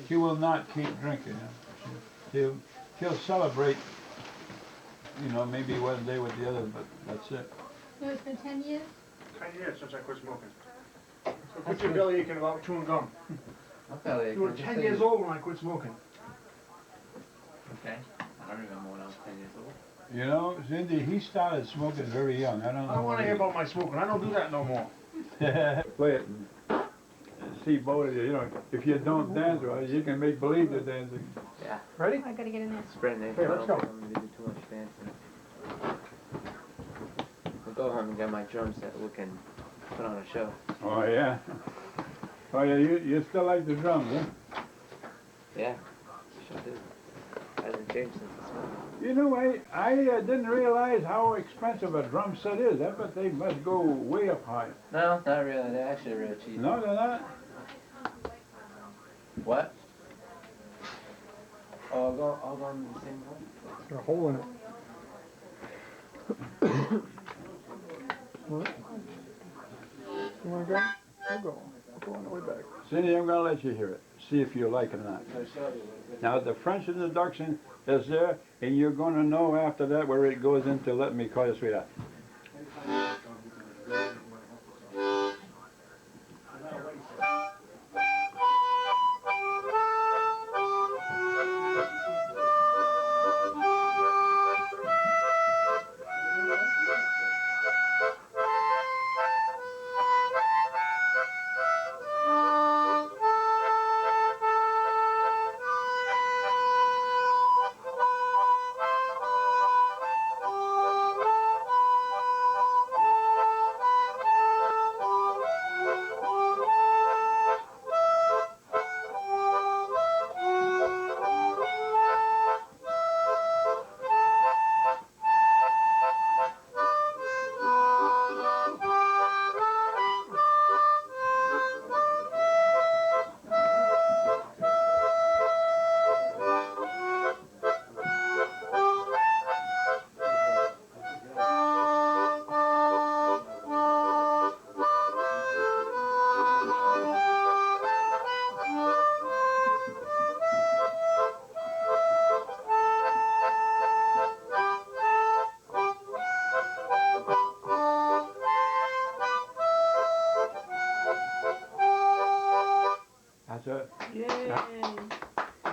she will not keep drinking. She'll celebrate, you know, maybe one day with the others, but that's it. So it's been 10 years? 10 years since I quit smoking. So quit your belly aching about chewing gum. You were 10 years old when I quit smoking. Okay. I don't remember when I was 10 years old. You know, Cindy, he started smoking very young. I don't know. I don't want to hear about my smoking. I don't do that no more. Play it and see both of you. You know, if you don't dance well, you can make believe you're dancing. Yeah. Ready? I gotta get in there. Spreading it. Hey, let's go. I'm going to do too much dancing. We'll go home and get my drum set. We can put on a show. Oh, yeah. Oh, yeah, you still like the drums, huh? Yeah. Sure do. Hasn't changed since the smoke. You know, I didn't realize how expensive a drum set is. I bet they must go way up high. No, not really. They're actually real cheap. No, they're not. What? Oh, I'll go in the same one. There's a hole in it. What? You want to go? I'll go. I'll go on the way back. Cindy, I'm going to let you hear it. See if you like it or not. Now, the French introduction is there, and you're going to know after that where it goes into Let Me Call You Sweetheart.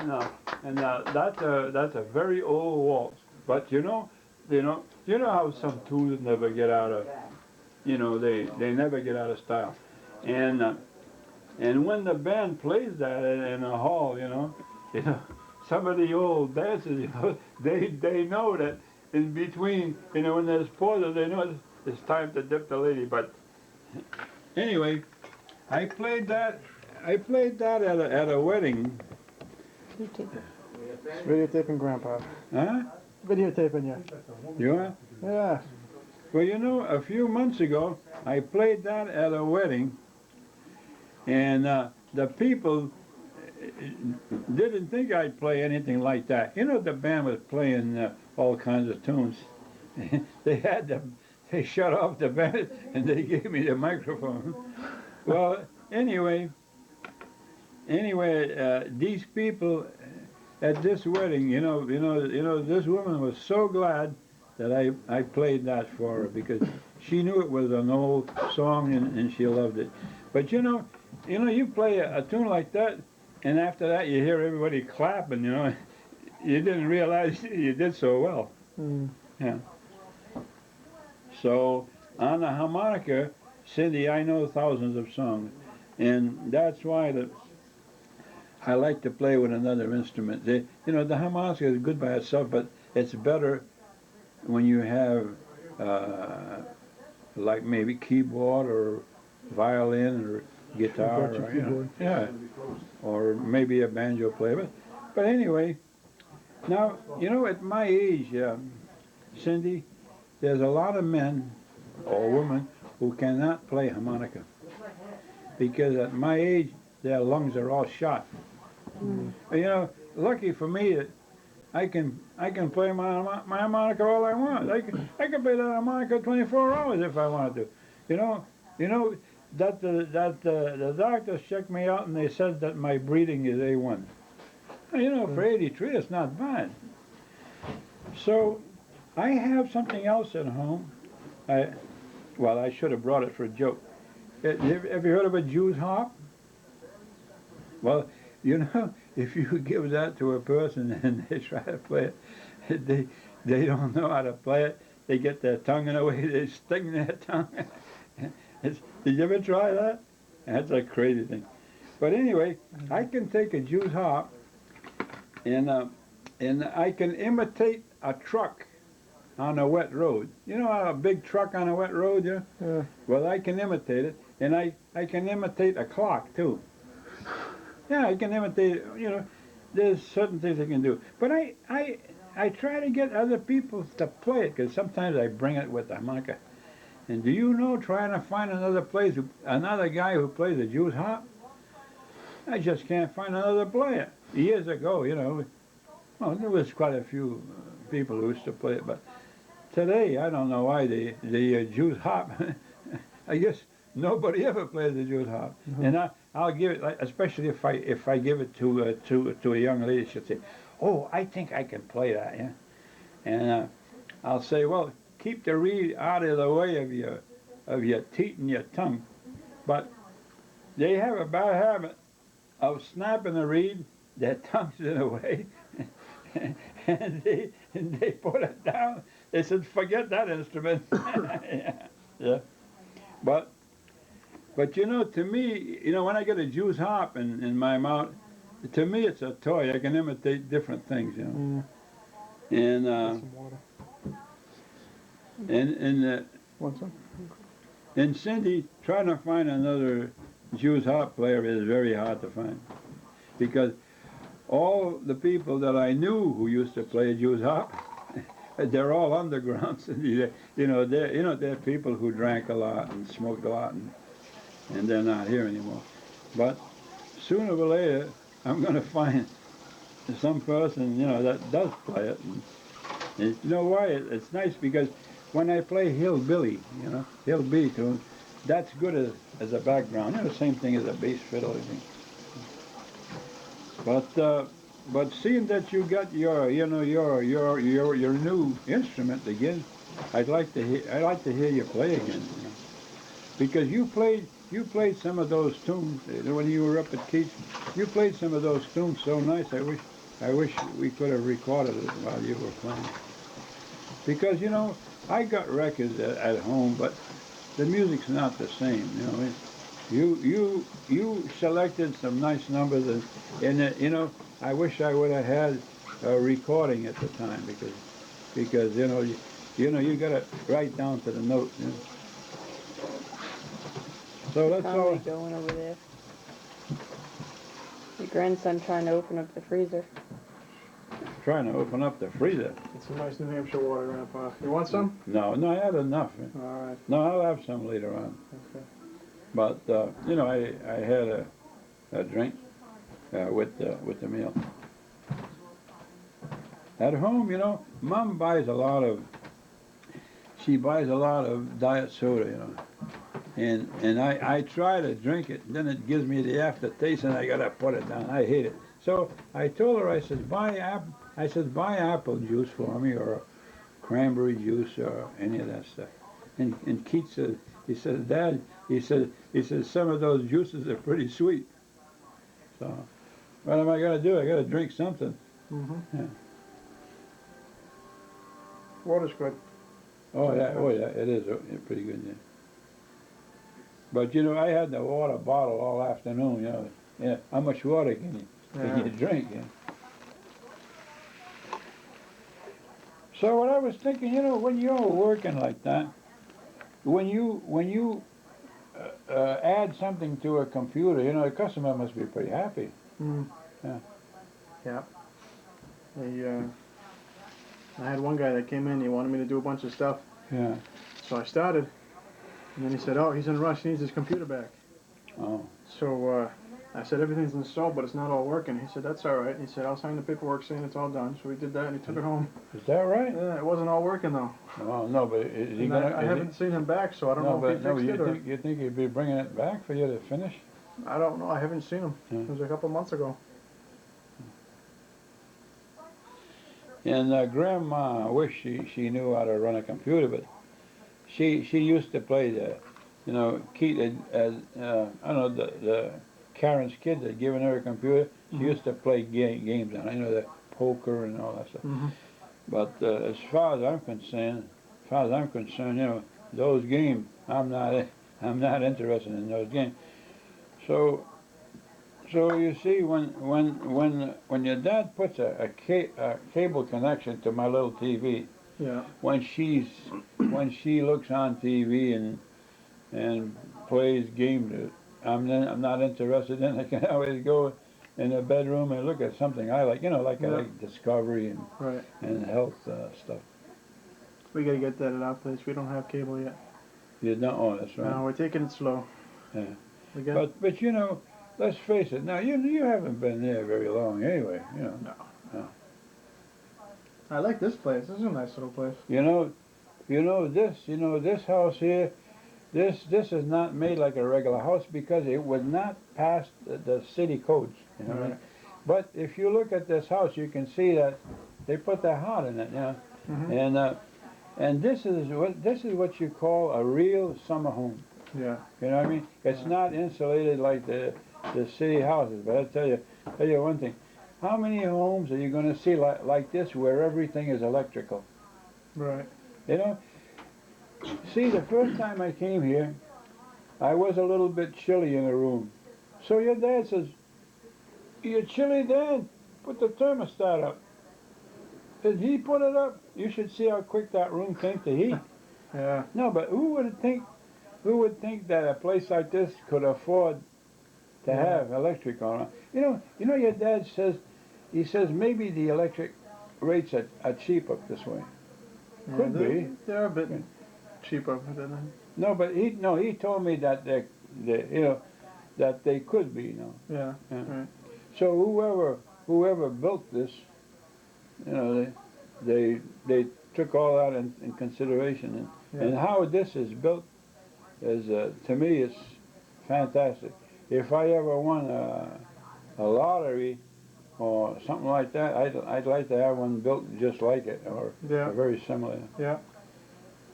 No, and that's a very old waltz. But you know how some tunes never get out of, they never get out of style. And when the band plays that in a hall, some of the old dancers, they know that in between, when there's pauses, they know it's time to dip the lady. But anyway, I played that at a wedding. Videotaping Grandpa. Huh? Videotaping you. You are? Yeah. Well, a few months ago, I played that at a wedding, and the people didn't think I'd play anything like that. The band was playing all kinds of tunes. They shut off the band and they gave me the microphone. Well, anyway, these people at this wedding, this woman was so glad that I played that for her because she knew it was an old song and she loved it. But you play a tune like that, and after that you hear everybody clapping. You didn't realize you did so well. Mm. Yeah. So on the harmonica, Cindy, I know thousands of songs, and that's why I like to play with another instrument. The harmonica is good by itself, but it's better when you have like maybe keyboard or violin or guitar, or maybe a banjo player. But anyway, now at my age, Cindy, there's a lot of men or women who cannot play harmonica because at my age their lungs are all shot. Mm. Lucky for me that I can play my harmonica all I want. I can play that harmonica 24 hours if I wanted to. That the doctors checked me out and they said that my breathing is A1. You know, for 83, it's not bad. So, I have something else at home. Well, I should have brought it for a joke. Have you heard of a Jew's harp? Well, you know, if you give that to a person and they try to play it, they don't know how to play it. They get their tongue in the way, they sting their tongue. Did you ever try that? That's a crazy thing. But anyway, I can take a Jew's harp and I can imitate a truck on a wet road. You know a big truck on a wet road, yeah? Yeah. Well, I can imitate it, and I can imitate a clock, too. Yeah, I can imitate, you know, there's certain things I can do. But I try to get other people to play it, because sometimes I bring it with the harmonica. And do you know, trying to find another guy who plays a Jew's harp, I just can't find another player. Years ago, you know, well, there was quite a few people who used to play it, but today, I don't know why the Jew's harp, I guess nobody ever plays the Jew's harp. Mm-hmm. And I'll give it, like, especially if I give it to a young lady, she'll say, "Oh, I think I can play that," yeah. And I'll say, "Well, keep the reed out of the way of your teeth and your tongue." But they have a bad habit of snapping the reed, their tongues in the way, and they put it down. They said, "Forget that instrument." yeah. But you know, to me, you know, when I get a Jew's harp in my mouth, to me it's a toy. I can imitate different things, you know. And Some water. Want some? and Cindy, trying to find another Jew's harp player is very hard to find, because all the people that I knew who used to play a Jew's harp, they're all undergrounds. They're people who drank a lot and smoked a lot, and they're not here anymore. But sooner or later, I'm going to find some person, you know, that does play it. And you know why? It's nice because when I play hillbilly, you know, hillbilly tunes, that's good as a background. You know, same thing as a bass fiddle, I think. But seeing that you got your new instrument again, I'd like to hear you play again. You know? Because you played some of those tunes when you were up at Keats. You played some of those tunes so nice. I wish we could have recorded it while you were playing. Because you know, I got records at home, but the music's not the same. You know, you selected some nice numbers, and you know, I wish I would have had a recording at the time, because you got it right down to the note. You know? So that's all. Probably going over there. Your grandson trying to open up the freezer. Trying to open up the freezer. It's some nice New Hampshire water, Grandpa. You want some? No, I had enough. All right. No, I'll have some later on. Okay. But you know, I had a drink with the meal. At home, you know, Mom buys a lot of diet soda, you know, and I try to drink it, and then it gives me the aftertaste, and I gotta put it down. I hate it. So I told her, I said, buy apple juice for me, or cranberry juice, or any of that stuff. And Keith said, he said, Dad, he said some of those juices are pretty sweet. So what am I gonna do? I gotta drink something. Mm-hmm. Yeah. Water's good. Oh yeah, it is pretty good, yeah. But you know, I had the water bottle all afternoon, you know. Yeah, how much water can you drink? Yeah. So what I was thinking, you know, when you're working like that, when you add something to a computer, you know, the customer must be pretty happy. Mm. Yeah. Yeah. I had one guy that came in, he wanted me to do a bunch of stuff. Yeah. So I started, and then he said, oh, he's in a rush, he needs his computer back. Oh. So I said, everything's installed, but it's not all working. He said, that's all right. He said, I'll sign the paperwork saying it's all done. So we did that, and he took it home. Is that right? Yeah, it wasn't all working, though. Oh, no, but is he And gonna... I haven't seen him back, so I don't know if he fixed it or... You think he'd be bringing it back for you to finish? I don't know, I haven't seen him. Yeah. It was a couple months ago. And Grandma, I wish she knew how to run a computer, but she used to play the, you know, Keith, I don't know, the Karen's kids had given her a computer. She used to play games on it, you know, the poker and all that stuff. But as far as I'm concerned, you know, those games, I'm not interested in those games. So you see, when your dad puts a cable connection to my little TV, Yeah. when she looks on TV and plays games that I'm not interested in, I can always go in the bedroom and look at something I like, you know, like I like Discovery and Right. health stuff. We gotta get that at our place. We don't have cable yet. You don't. Oh, that's right. No, we're taking it slow. Yeah. We got. But you know, let's face it. Now you haven't been there very long anyway. You know. No. I like this place. This is a nice little place. You know this house here. This is not made like a regular house because it would not pass the city codes. You know. Right. But if you look at this house, you can see that they put their heart in it. You know. And this is what you call a real summer home. Yeah. You know what I mean? It's not insulated like the city houses. But I tell you one thing. How many homes are you going to see like this where everything is electrical? Right. You know? See, the first time I came here, I was a little bit chilly in the room. So your dad says, "You're chilly, Dad? Put the thermostat up." Did he put it up? You should see how quick that room came to heat. Yeah. No, but who would think that a place like this could afford to have electric on it? You know, your dad says, he says maybe the electric rates are cheap up this way. Yeah, Could be. They're a bit cheaper than. No, but he told me that that they could be. Yeah. Yeah. Right. So whoever built this, you know, they took all that in consideration, and how this is built is to me it's fantastic. If I ever won a lottery or something like that, I'd like to have one built just like it or very similar. Yeah.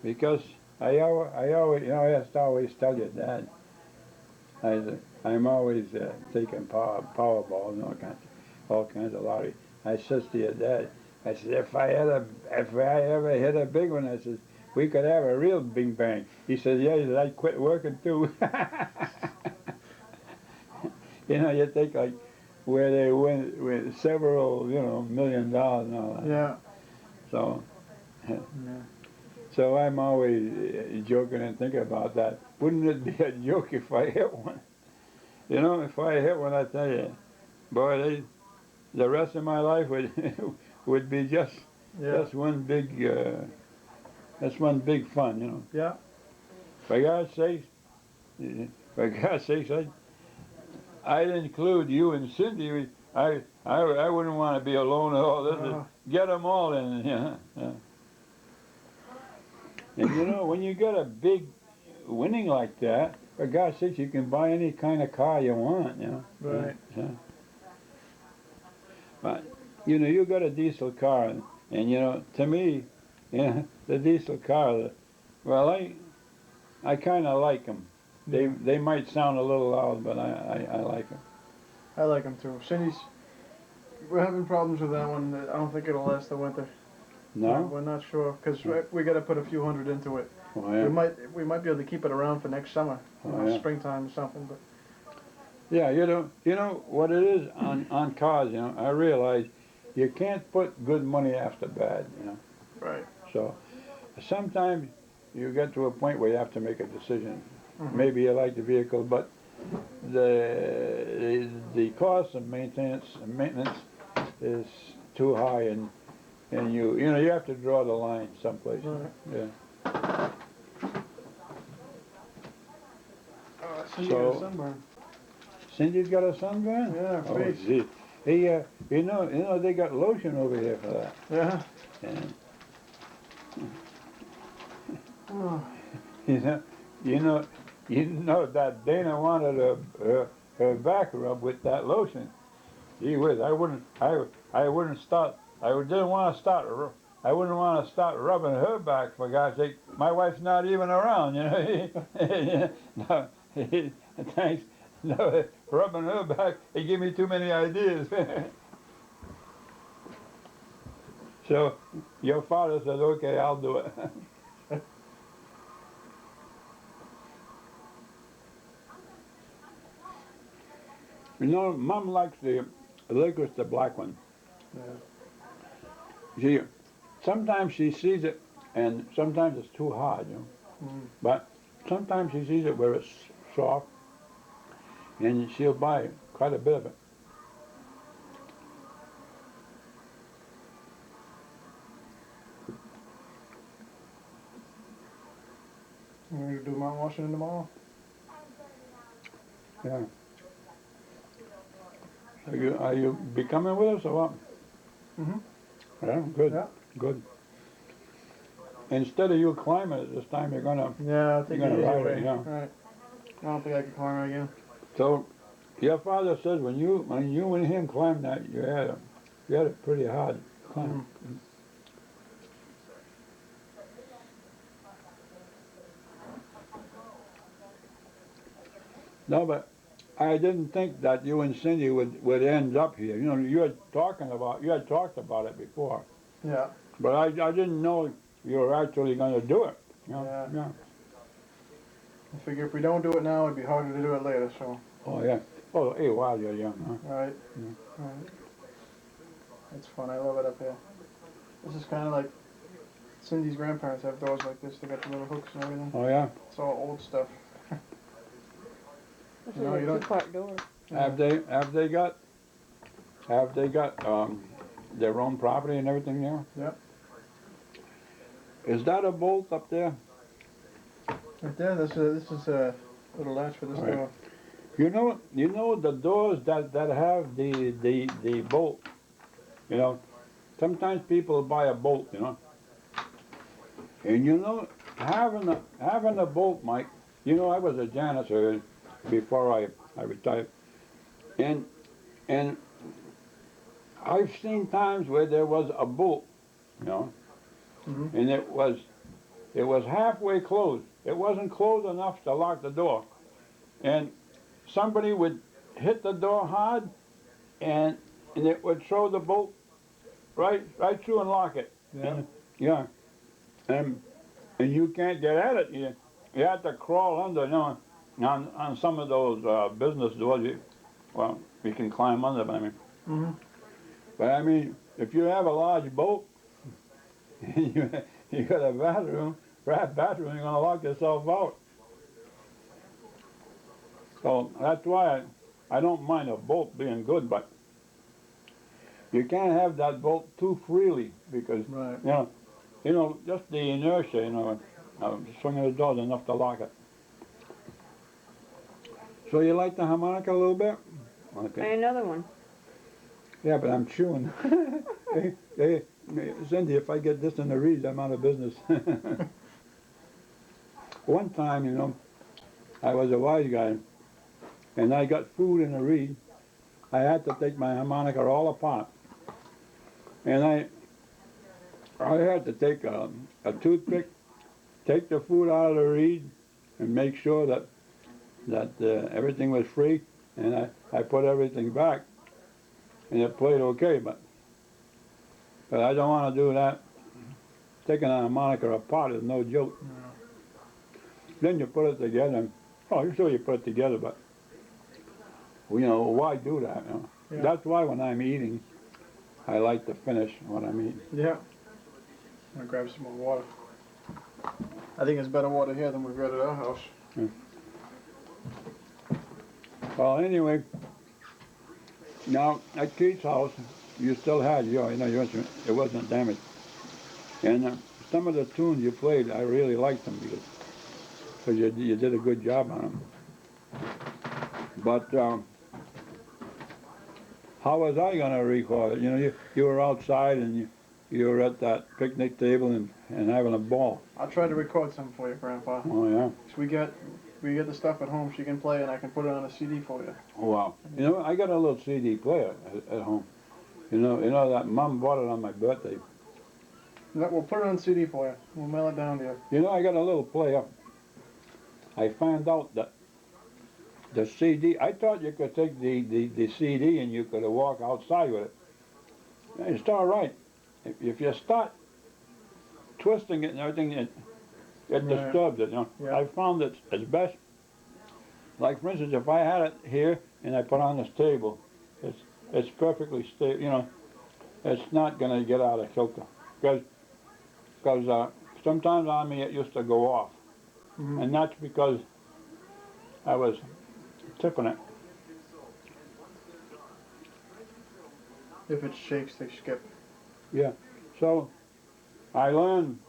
Because I always, you know, I have to always tell your dad, I'm always taking Powerball and all kinds of lottery. I says to your dad, I said, if I ever hit a big one, I said, we could have a real big bang. He said, yeah, he said, I'd quit working too. You know, you think like where they win with several, you know, $1 million and all that. Yeah. So, Yeah. so I'm always joking and thinking about that. Wouldn't it be a joke if I hit one? You know, if I hit one, I tell you, boy, the rest of my life would be just one big fun, you know. Yeah. For God's sakes, I'd include you and Cindy. I wouldn't want to be alone at all. Get them all in, yeah. And you know, when you get a big winning like that, for God's sakes, you can buy any kind of car you want, you know. Right. Yeah. But you know, you got a diesel car, and you know, to me, the diesel car, well, I kind of like them. They might sound a little loud, but I like them. I like them too. Cindy's. We're having problems with that one. I don't think it'll last the winter. No? We're not sure because we got to put a few hundred into it. Oh, yeah. We might be able to keep it around for next summer, springtime or something. But yeah, you know what it is on cars. You know, I realize you can't put good money after bad. You know. Right. So sometimes you get to a point where you have to make a decision. Mm-hmm. Maybe you like the vehicle, but the cost of maintenance is too high, and you know you have to draw the line someplace. Right. Yeah. Cindy got a sunburn. Cindy's got a sunburn? Yeah, Oh, face. gee. Hey, you know they got lotion over here for that. Yeah. And, Oh. you know that Dana wanted her back rub with that lotion. Gee whiz, I wouldn't start I didn't want to start. I wouldn't want to start rubbing her back, for God's sake. My wife's not even around, you know. No, thanks. No, rubbing her back, it gave me too many ideas. So your father said, okay, I'll do it. You know, Mom likes the licorice, the black one. Yeah. Sometimes she sees it, and sometimes it's too hard, you know. But sometimes she sees it where it's soft, and she'll buy quite a bit of it. You gonna do Mount Washington tomorrow? Yeah. Are you be coming with us or what? Mm-hmm. Yeah, good. Yeah. Good. Instead of you climbing it this time, you're gonna. Yeah, I'll take You're it gonna easy ride it, way. yeah. Right. I don't think I can climb it again. So, your father says when you and him climbed that, you had a pretty hard climb. No, but I didn't think that you and Cindy would end up here. You know, you had talked about it before, Yeah. but I didn't know you were actually going to do it. You know? Yeah. I figure if we don't do it now, it'd be harder to do it later, so. Oh yeah. Oh, hey, while you're young, huh? Right. Yeah. Right. It's fun. I love it up here. This is kind of like Cindy's grandparents have doors like this. They got the little hooks and everything. Oh yeah. It's all old stuff. This No, is you a don't- two-part door. Have they got their own property and everything there? Yep. Is that a bolt up there? Right there. This is a little latch for this Right. door. You know the doors that have the bolt. You know, sometimes people buy a bolt. You know, and you know having a bolt, Mike. You know, I was a janitor before I retired, and I've seen times where there was a bolt, you know, and it was halfway closed. It wasn't closed enough to lock the door, and somebody would hit the door hard, and it would throw the bolt right through and lock it. Yeah. Yeah, and you can't get at it. You have to crawl under, you know. On some of those business doors, you can climb under them. I mean, but I mean, if you have a large boat, and you got a bathroom, you're gonna lock yourself out. So that's why I don't mind a bolt being good, but you can't have that bolt too freely because Right. you know, just the inertia, you know, swinging the door is enough to lock it. So you like the harmonica a little bit? Okay. And another one. Yeah, but I'm chewing. Hey, Cindy, if I get this in the reeds, I'm out of business. One time, you know, I was a wise guy, and I got food in a reed. I had to take my harmonica all apart, and I had to take a toothpick, take the food out of the reed, and make sure that everything was free, and I put everything back, and it played okay, but I don't want to do that. Taking a harmonica apart is no joke. Then you put it together, and, you sure you put it together, but, you know, why do that, you know? Yeah. That's why when I'm eating, I like to finish what I'm eating. Yeah. I'm gonna grab some more water. I think it's better water here than we've got at our house. Well, anyway, now at Keith's house, you still had your instrument. It wasn't damaged. And some of the tunes you played, I really liked them because you did a good job on them. But how was I going to record it? You know, you were outside and you were at that picnic table and having a ball. I'll try to record something for you, Grandpa. Oh, yeah? So we get the stuff at home she can play, and I can put it on a CD for you. Oh, wow. You know, I got a little CD player at home. You know that Mom bought it on my birthday. We'll put it on CD for you. We'll mail it down to you. You know, I got a little player. I found out that the CD, I thought you could take the CD and you could walk outside with it. It's all right. If you start twisting it and everything, it disturbs it, you know. Yeah. I found it's best. Like, for instance, if I had it here and I put it on this table, it's perfectly stable, you know. It's not going to get out of kilter. Because sometimes on me it used to go off. Mm-hmm. And that's because I was tipping it. If it shakes, they skip. Yeah. So I learned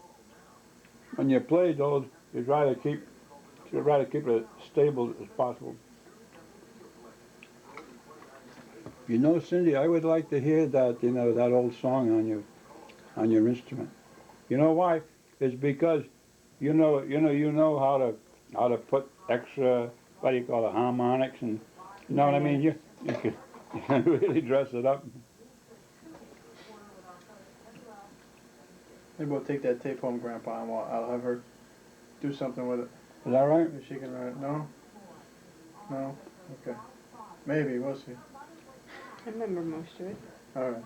when you play those, you try to keep it as stable as possible. You know, Cindy, I would like to hear that, you know, that old song on your instrument. You know why? It's because you know how to put extra, what do you call it, harmonics, and you know what I mean. You can really dress it up. Maybe we'll take that tape home, Grandpa, and I'll have her do something with it. Is that right? Maybe she can write it. No? No? Okay. Maybe, we'll see. I remember most of it. All right.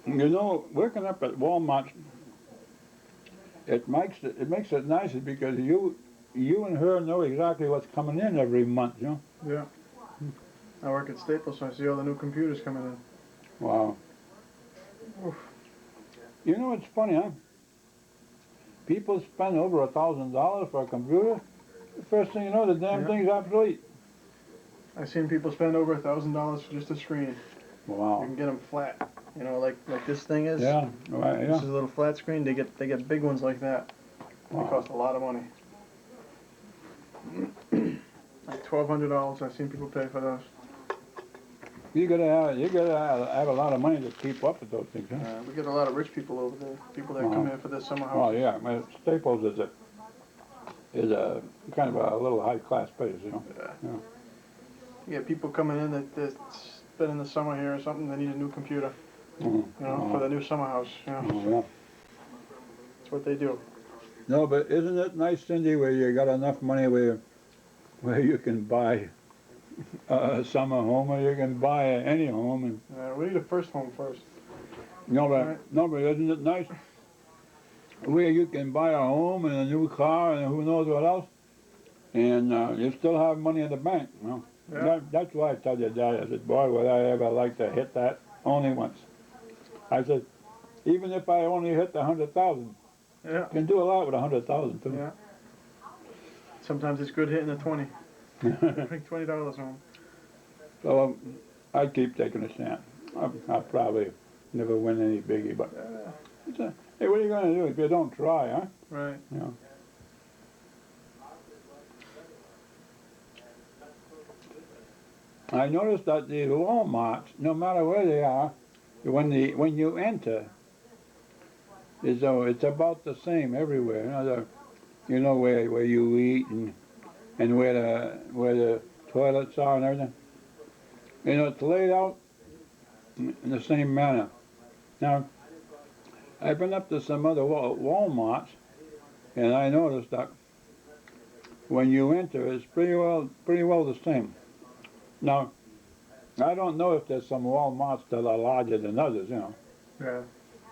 You know, working up at Walmart, it makes it nicer because you and her know exactly what's coming in every month, you know. Yeah. I work at Staples, so I see all the new computers coming in. Wow. Oof. You know, it's funny, huh? People spend over $1,000 for a computer. The first thing you know, the damn thing's obsolete. I've seen people spend over $1,000 for just a screen. You Wow. can get them flat. You know, like this thing is. Yeah, right, This yeah. is a little flat screen. They get big ones like that. They Wow. cost a lot of money. Like $1,200. I've seen people pay for those. You gotta have a lot of money to keep up with those things, huh? We get a lot of rich people over there. People that come here for their summer Oh house. yeah, well, Staples is a kind of a little high class place, you know. Yeah. You get people coming in that's spending the summer here or something. They need a new computer. Mm-hmm. You know, for the new summer house. You know, Oh, yeah. that's what they do. No, but isn't it nice, Cindy, where you got enough money where you can buy a summer home or you can buy any home, and We need a first home first. no, but Right. no, but isn't it nice where you can buy a home and a new car and who knows what else, and you still have money in the bank, you know. Yeah. That's why I tell your dad, I said, boy, would I ever like to hit that only once. I said, even if I only hit the 100,000, Yeah. you can do a lot with 100,000 too. Yeah. Sometimes it's good hitting the 20. Bring $20 home. So I keep taking a chance. I'll probably never win any biggie, but hey, what are you going to do if you don't try, huh? Right. You know. I noticed that the Walmarts, no matter where they are, when you enter, it's about the same everywhere. You know where you eat and where the toilets are and everything. You know, it's laid out in the same manner. Now, I've been up to some other Walmarts, and I noticed that when you enter, it's pretty well the same. Now, I don't know if there's some Walmarts that are larger than others, you know. Yeah.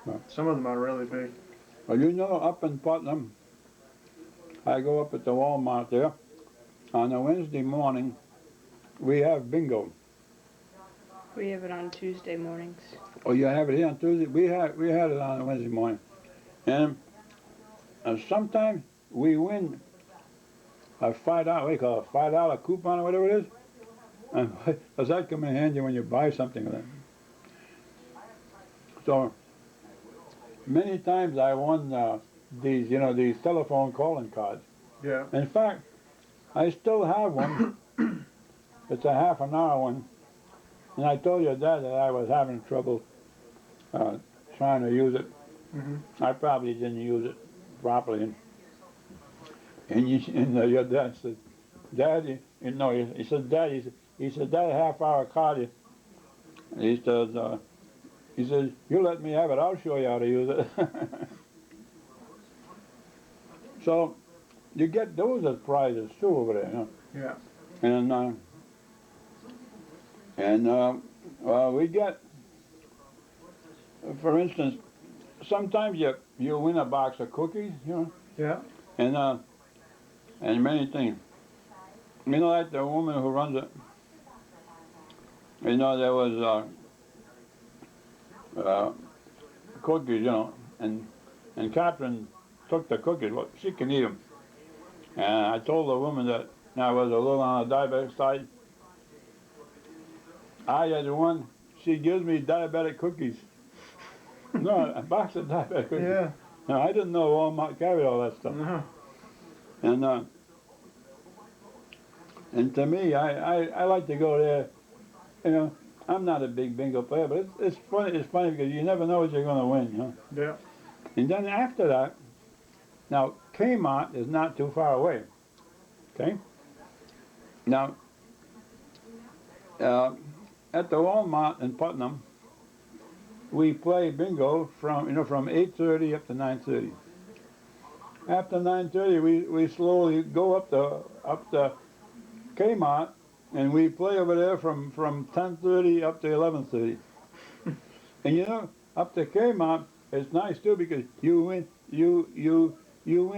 Huh. Some of them are really big. But you know, up in Putnam, I go up at the Walmart there. On a Wednesday morning, we have bingo. We have it on Tuesday mornings. Oh, you have it here on Tuesday? We had it on a Wednesday morning. And sometimes we win a $5, what do you call it, $5 coupon or whatever it is. And does that come in handy when you buy something with it? So many times I won these telephone calling cards. Yeah. In fact, I still have one. It's a half an hour one. And I told your dad that I was having trouble trying to use it. Mm-hmm. I probably didn't use it properly. And your dad said, Daddy, he said, Daddy, he said, that half hour card He says, you let me have it, I'll show you how to use it. So, you get those as prizes too over there, you know. Yeah. Well, we get, for instance, sometimes you win a box of cookies, you know, Yeah. and many things. You know, like the woman who runs it. You know, there was cookies, you know, and Catherine took the cookies. Well, she can eat them. And I told the woman that I was a little on the diabetic side. I had one. She gives me diabetic cookies. No, a box of diabetic cookies. Yeah. No, I didn't know Walmart carried all that stuff. No. And to me, I like to go there. You know, I'm not a big bingo player, but it's funny. It's funny because you never know what you're going to win. You know. Yeah. And then after that, now Kmart is not too far away. Okay. Now, at the Walmart in Putnam, we play bingo from 8:30 up to 9:30. After 9:30, we slowly go up the Kmart, and we play over there from 10:30 up to 11:30. And you know, up to Kmart, it's nice too because you win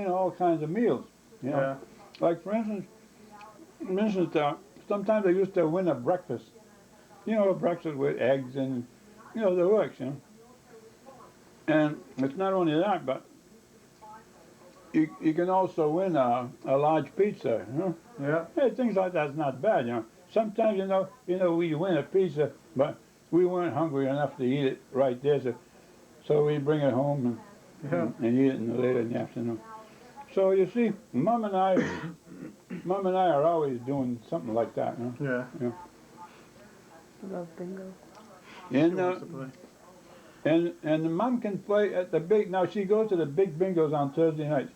all kinds of meals. You know? Yeah. Like for instance, sometimes I used to win a breakfast. You know, a breakfast with eggs and the works. You know. And it's not only that, but you can also win a large pizza. You know. Yeah. Hey, things like that's not bad. You know. Sometimes we win a pizza, but we weren't hungry enough to eat it right there, so we bring it home and eat it later in the afternoon. So you see, Mom and I are always doing something like that. You know? Yeah. Love bingo. And Mom can play at the big. Now she goes to the big bingos on Thursday nights,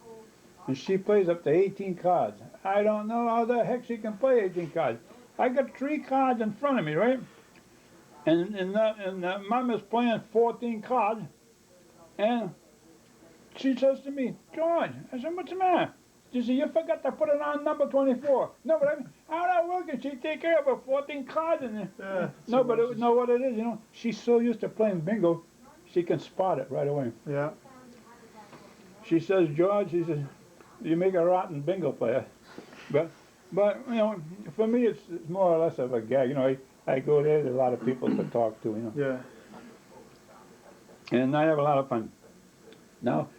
and she plays up to 18 cards. I don't know how the heck she can play 18 cards. I got 3 cards in front of me, right? And Mom is playing 14 cards, and she says to me, George, I said, what's the matter? She said, you forgot to put it on number 24. No, but I mean, how that working? She take care of her 14 cards in there. Yeah. No, but know what it is, you know? She's so used to playing bingo, she can spot it right away. Yeah. She says, George, she says, you make a rotten bingo player. But you know, for me, it's more or less of a gag. You know, I go there, there's a lot of people to talk to, you know. Yeah. And I have a lot of fun. Now,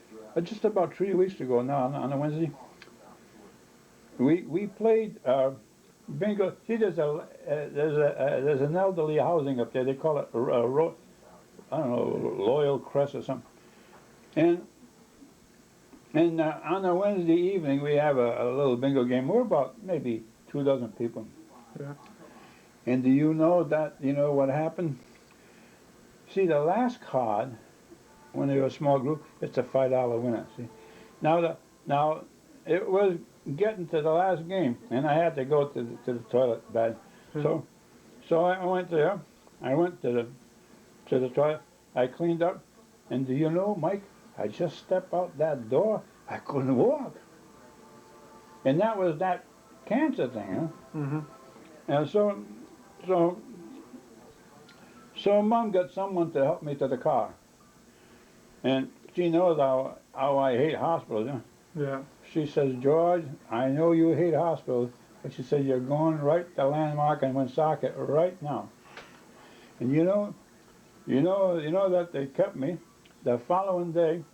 just about 3 weeks ago now, on a Wednesday, we played bingo. See, there's an elderly housing up there. They call it I don't know, Loyal Crest or something. And on a Wednesday evening, we have a little bingo game. We're about maybe 24 people. Yeah. And do you know what happened? See, the last card, when they were a small group, it's a $5 winner. See, now it was getting to the last game, and I had to go to the toilet bad. So I went there. I went to the toilet. I cleaned up, and do you know, Mike? I just stepped out that door. I couldn't walk, and that was that cancer thing, huh? Mm-hmm. And so Mom got someone to help me to the car. And she knows how I hate hospitals. You know? Yeah. She says, George, I know you hate hospitals, but she says, you're going right to Landmark and Woonsocket right now. And you know that they kept me. The following day,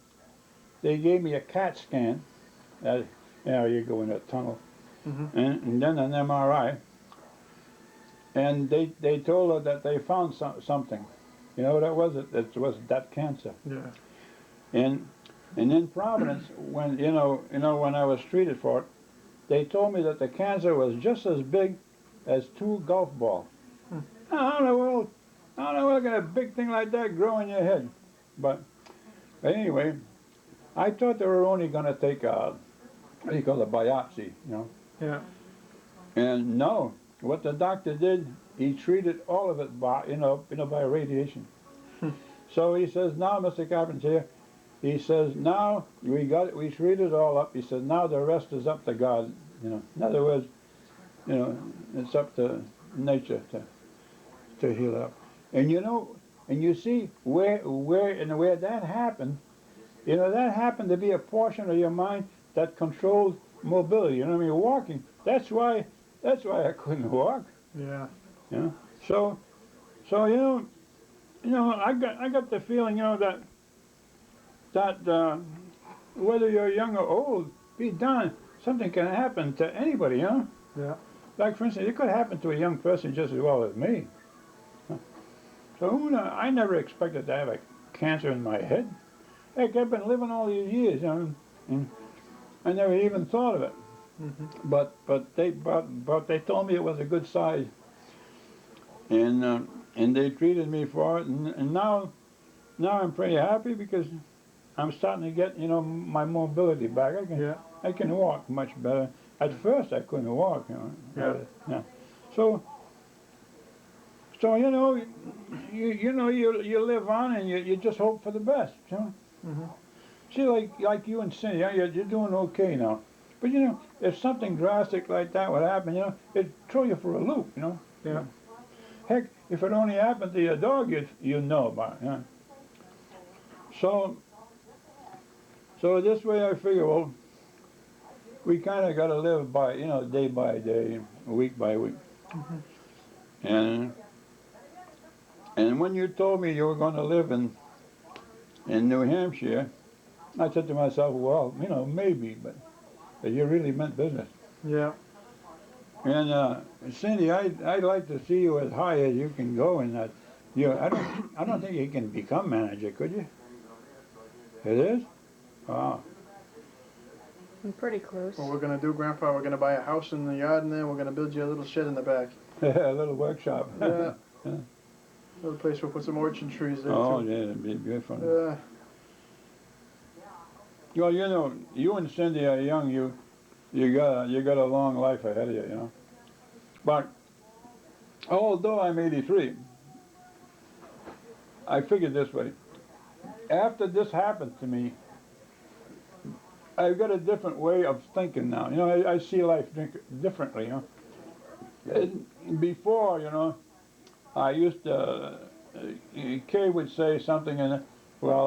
they gave me a CAT scan. You go in a tunnel. Mm-hmm. And then an MRI. And they told her that they found something. You know what it was? It was that cancer. Yeah. And in Providence, when when I was treated for it, they told me that the cancer was just as big as 2 golf balls. How in the world can a big thing like that grow in your head? But anyway, I thought they were only going to take a biopsy, you know. Yeah. And no, what the doctor did, he treated all of it by, by radiation. So he says, now, Mr. Carpentier, he says, now we treated it all up. He says, now the rest is up to God. In other words, it's up to nature to heal up. And and you see where that happened, that happened to be a portion of your mind that controlled mobility. You know what I mean? Walking. That's why I couldn't walk. Yeah. So I got the feeling, that whether you're young or old, be darned, something can happen to anybody, Yeah. Like, for instance, it could happen to a young person just as well as me. So I never expected to have a cancer in my head. Heck, I've been living all these years, and I never even thought of it. Mm-hmm. But they told me it was a good size, and they treated me for it, and now I'm pretty happy because I'm starting to get my mobility back. I can walk much better. At first I couldn't walk, Yeah. So you live on and you just hope for the best, Mm-hmm. See, like you and Cindy, you're doing okay now. But if something drastic like that would happen, it'd throw you for a loop, Yeah. Heck, if it only happened to your dog, you'd know about it, So this way I figure, well, we kind of got to live by, day by day, week by week. Mm-hmm. And when you told me you were going to live in New Hampshire, I said to myself, well, maybe, but you really meant business. Yeah. And Cindy, I'd like to see you as high as you can go in that. I don't think you can become manager, could you? It is? Wow. I'm pretty close. What we're gonna do, Grandpa, we're gonna buy a house in the yard, and then we're gonna build you a little shed in the back. A little workshop. Yeah. Little place we'll put some orchard trees there Oh, too. yeah, it'd be beautiful. Well, you and Cindy are young. You got a long life ahead of you, But although I'm 83, I figured this way. After this happened to me, I've got a different way of thinking now. I see life differently, And before, I used to, Kay would say something, and well,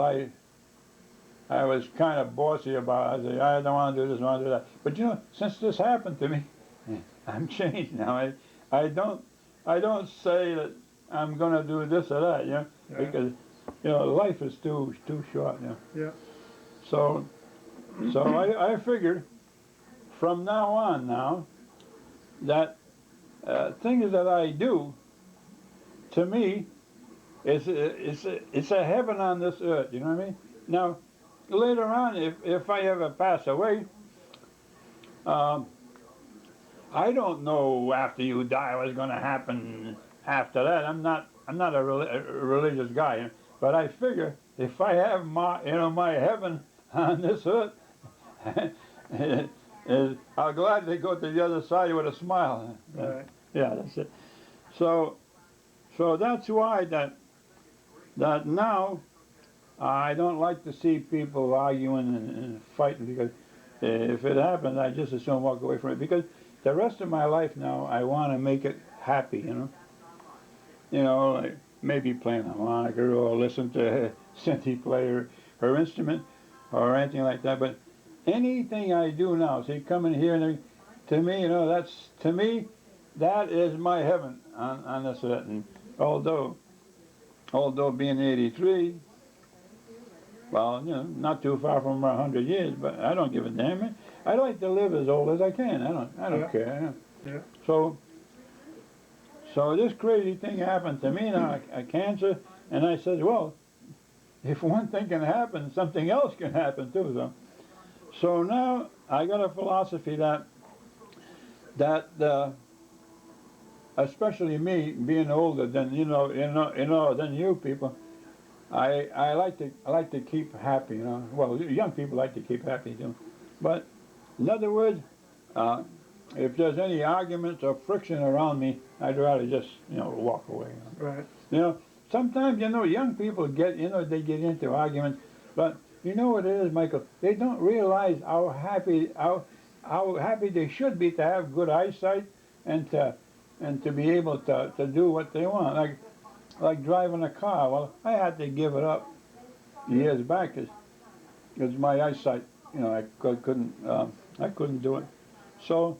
I was kind of bossy about it. I say, I don't want to do this, I want to do that. But since this happened to me, I'm changed now. I don't say that I'm going to do this or that, because life is too short, Yeah. So I figured from now on that things that I do, to me, it's a heaven on this earth. You know what I mean? Now, later on, if I ever pass away, I don't know after you die what's going to happen after that. I'm not a religious guy, but I figure if I have my heaven on this earth, I'll gladly go to the other side with a smile. Right. Yeah, that's it. So that's why that now I don't like to see people arguing and fighting, because if it happens, I just as soon walk away from it, because the rest of my life now I want to make it happy, like maybe playing harmonica or listen to Cindy play her instrument or anything like that. But anything I do now, see, coming here and to me, that is my heaven on this earth. And although being 83, well, not too far from 100 years, but I don't give a damn. I like to live as old as I can. I don't care. Yeah. So this crazy thing happened to me now, a cancer, and I said, well, if one thing can happen, something else can happen too. So now I got a philosophy that especially me being older than than you people, I like to keep happy. Well, young people like to keep happy too. But in other words, if there's any arguments or friction around me, I'd rather just, walk away. Right. Sometimes, young people get, they get into arguments, but you know what it is, Michael? They don't realize how happy they should be to have good eyesight and to be able to do what they want, like driving a car. Well, I had to give it up years back because my eyesight, I couldn't do it. So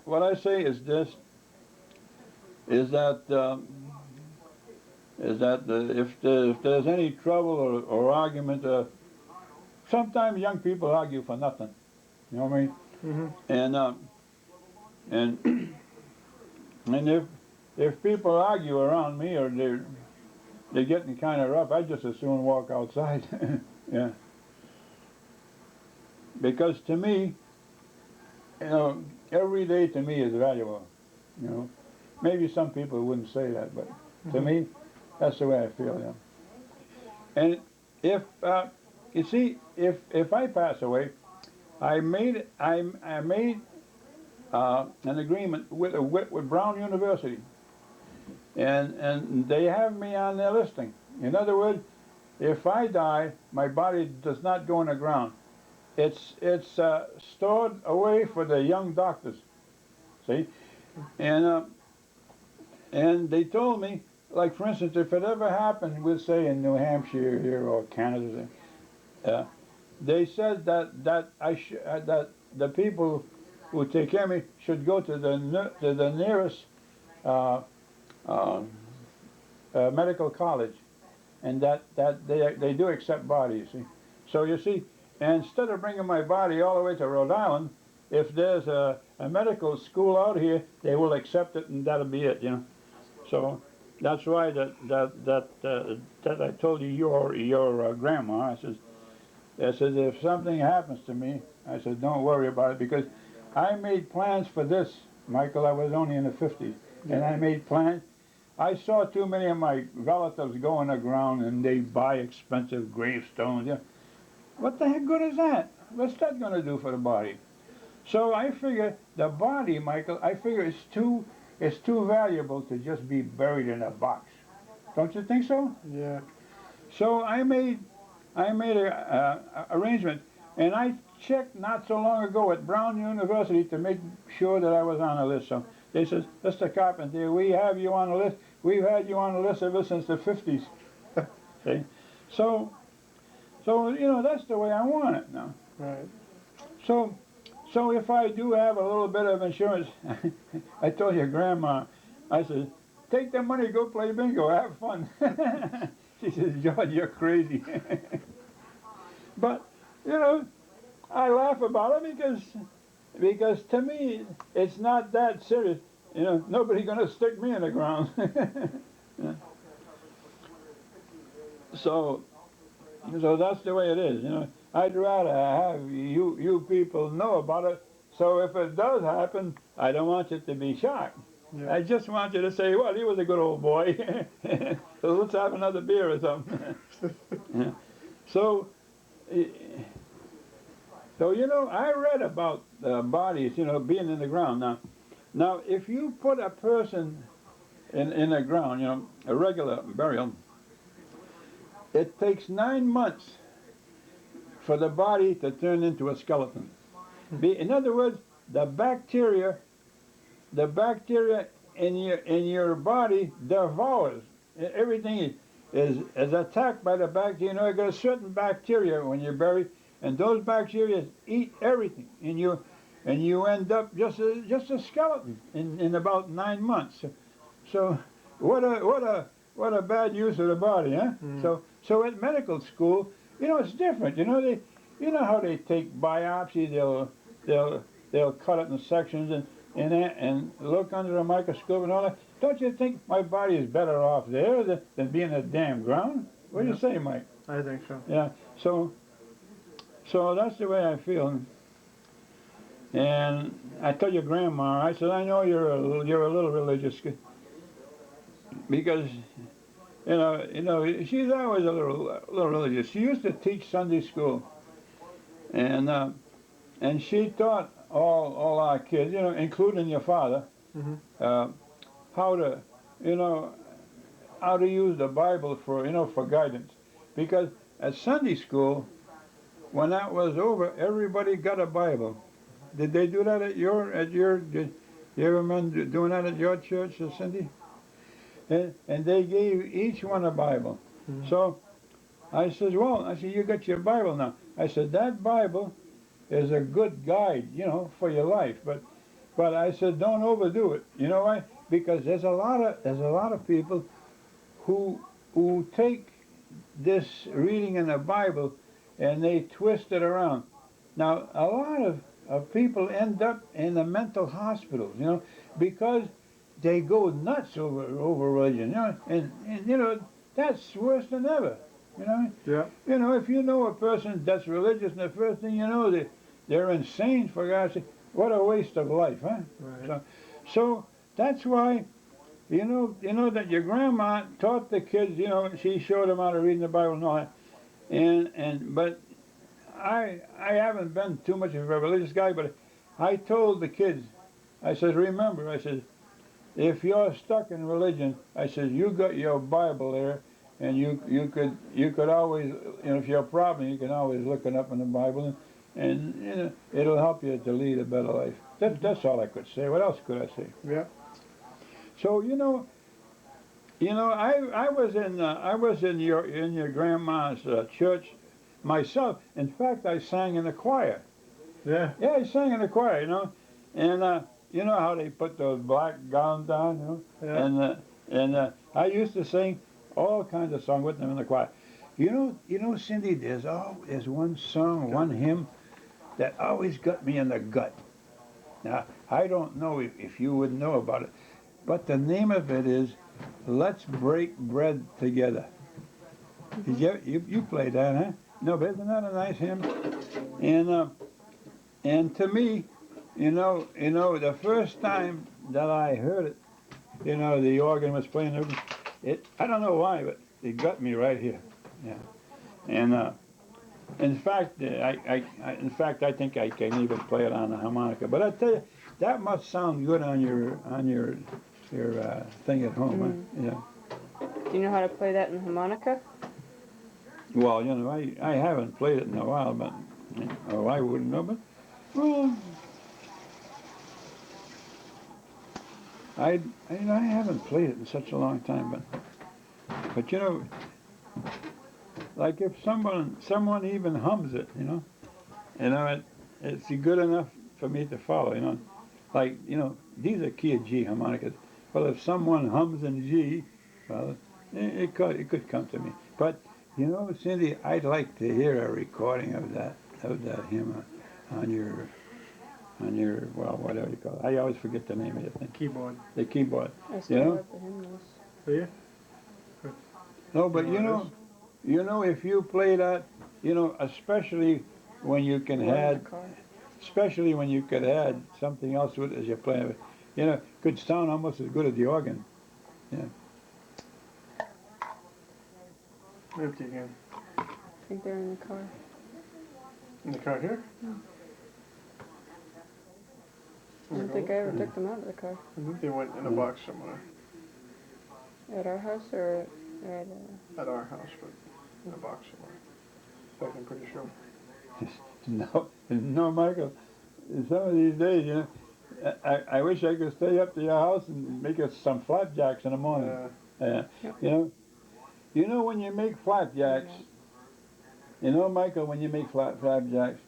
what I say is this: is that if there's any trouble or argument, sometimes young people argue for nothing. You know what I mean? Mm-hmm. And if people argue around me or they're getting kind of rough, I just as soon walk outside. Yeah. Because to me, every day to me is valuable. Maybe some people wouldn't say that, but to me, that's the way I feel. Yeah. And if you see, if I pass away, I made an agreement with Brown University, and they have me on their listing. In other words, if I die, my body does not go in the ground. It's stored away for the young doctors. See, and they told me, like for instance, if it ever happened, we'll say in New Hampshire here or Canada, they said that the people who take care of me should go to the nearest medical college, and that they do accept bodies. See, so you see, and instead of bringing my body all the way to Rhode Island, if there's a medical school out here, they will accept it, and that'll be it. So that's why that I told you your grandma. I said if something happens to me, I said don't worry about it, because I made plans for this, Michael. I was only in the 50s, and I made plans. I saw too many of my relatives go in the ground and they buy expensive gravestones. What the heck good is that? What's that going to do for the body? So I figure the body, Michael, I figure it's too valuable to just be buried in a box. Don't you think so? Yeah. So I made a arrangement, and I checked not so long ago at Brown University to make sure that I was on the list. So they said, Mr. Carpentier, we have you on the list. We've had you on the list ever since the 50s. See? So that's the way I want it now. Right. So if I do have a little bit of insurance, I told your grandma, I said, take the money, go play bingo, have fun. She says, George, you're crazy. But, I laugh about it because to me, it's not that serious. Nobody's going to stick me in the ground. Yeah. So that's the way it is. I'd rather have you people know about it. So if it does happen, I don't want you to be shocked. Yeah. I just want you to say, well, he was a good old boy. So let's have another beer or something. Yeah. So I read about bodies, being in the ground. Now, if you put a person in the ground, a regular burial, it takes 9 months for the body to turn into a skeleton. In other words, the bacteria in your body devours everything. Is attacked by the bacteria. You got a certain bacteria when you're buried, and those bacteria eat everything, and you end up just a skeleton in about 9 months. So what a bad use of the body, huh? Mm. So at medical school, it's different. How they take biopsy, they'll cut it in sections and look under a microscope and all that. Don't you think my body is better off there than being in the damn ground? What do you say, Mike? I think so. Yeah. So that's the way I feel. And I told your grandma, I said, I know you're a little religious, because she's always a little religious. She used to teach Sunday school, and she taught all our kids, you know, including your father, Mm-hmm. how to, you know, how to use the Bible for, you know, for guidance. Because at Sunday school, when that was over, everybody got a Bible. Did they do that at your, did you ever remember doing that at your church, Cindy? And they gave each one a Bible. Mhm. So I said, well, I said, you got your Bible now. I said, that Bible is a good guide, you know, for your life. But I said, don't overdo it. You know why? Because there's a lot of people who take this reading in the Bible and they twist it around. Now, a lot of people end up in the mental hospitals, you know, because they go nuts over religion, you know, and you know, that's worse than ever, you know. Yeah. You know, if you know a person that's religious and the first thing you know, they're insane, for God's sake, what a waste of life, huh? Right. So that's why, you know that your grandma taught the kids, you know, she showed them how to read the Bible and all that. But I haven't been too much of a religious guy, but I told the kids, I said, remember, I said, if you're stuck in religion, I said, you got your Bible there, and you could always, you know, if you have a problem, you can always look it up in the Bible, and you know, it'll help you to lead a better life. That's all I could say. What else could I say? Yeah. So you know, I was in your grandma's church myself. In fact, I sang in the choir. Yeah. Yeah, I sang in the choir, you know, and you know how they put those black gowns on, you know, Yeah. and I used to sing all kinds of songs with them in the choir. You know, Cindy, there's one song, one hymn that always got me in the gut. Now, I don't know if you would know about it, but the name of it is "Let's Break Bread Together." Did you played that, huh? No, but isn't that a nice hymn? And to me, you know, the first time that I heard it, you know, the organ was playing it. I don't know why, but it got me right here. Yeah. And in fact, I think I can even play it on the harmonica. But I tell you, that must sound good on your thing at home. Huh? Yeah. Do you know how to play that in the harmonica? Well, you know, I haven't played it in a while, but I wouldn't know. But well, I haven't played it in such a long time. But you know, like if someone even hums it, you know, it's good enough for me to follow. You know, like you know, these are key of G harmonicas. Well, if someone hums in G, well, it could come to me. But you know, Cindy, I'd like to hear a recording of that hymn on your well, whatever you call it. I always forget the name of the thing. Keyboard. The keyboard. I still You know? have the hymnals. Do you? No, but You know you know, if you play that, you know, especially when you can Or in the add, car. especially when you could add something else with it as you're playing it, you know, could sound almost as good as the organ. Yeah. Empty again. I think they're in the car. In the car here? I don't think I ever took them out of the car. I think they went in a box somewhere. At our house or at At our house, but in a box somewhere. In fact, I'm pretty sure. No, Michael. Some of these days, you know, I wish I could stay up to your house and make us some flapjacks in the morning. Yeah. You know when you make flapjacks, you know, Michael, when you make flapjacks,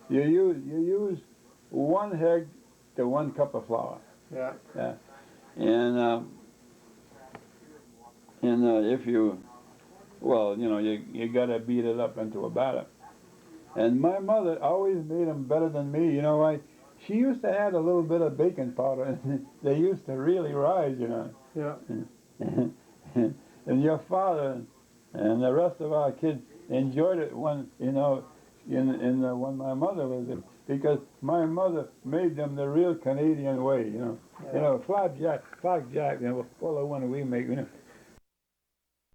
you use 1 egg to 1 cup of flour. Yeah. Yeah. And if you, well, you know, you gotta beat it up into a batter. And my mother always made them better than me. You know why? She used to add a little bit of baking powder, and they used to really rise. You know. Yeah. And your father and the rest of our kids enjoyed it when, you know, when my mother was there, because my mother made them the real Canadian way. You know. Yeah. You know, flapjack. You know, well, the one we make. You know,